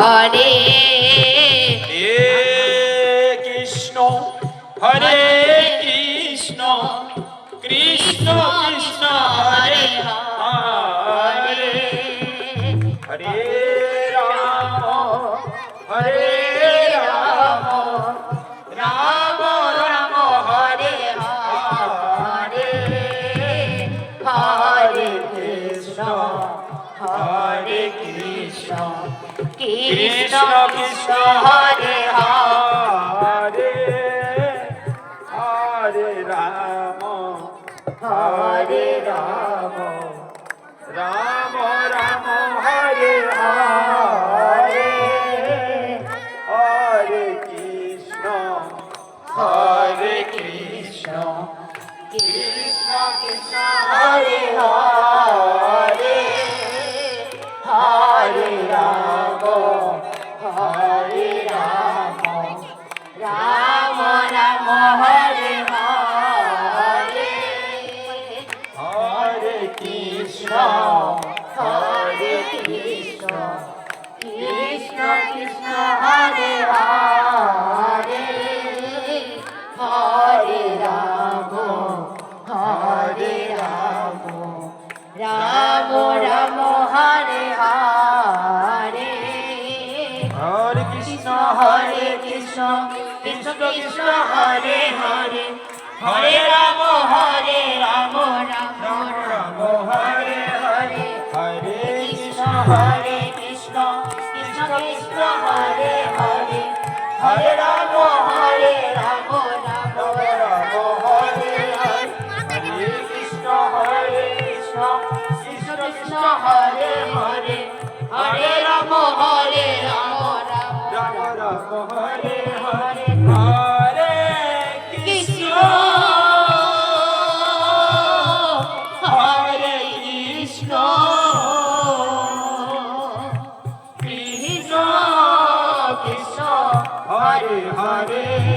Hare Krishna Hare Krishna Krishna Krishna Hare Hare Hare Ram Hare Ram Ram Ram Hare Hare Hare Krishna Hare Krishna Krishna Krishna Hare Hare Hare Ram Hare Ram Ram Ram Hare Hare Hare Krishna Hare Krishna Krishna Krishna Hare Hare Hare Ram Hare Ram Ram Ram Hare Hare Hare Krishna Hare Krishna Krishna Krishna Hare Hare Hare Ram Hare Ram Ram Ram Hare Hare Hare Krishna Hare Krishna Krishna Krishna Hare Hare Hare Ram Ram Ram Hare Hare Hare Krishna Hare Krishna Krishna Krishna Hare Hare Hare Ram Ram Ram Hare Hare Hare Krishna Hare Krishna Krishna Krishna Hare Hare Hare Ram Ram Ram Ram Hare Hare Hare Krishna Hare Krishna Krishna Krishna Hare Hare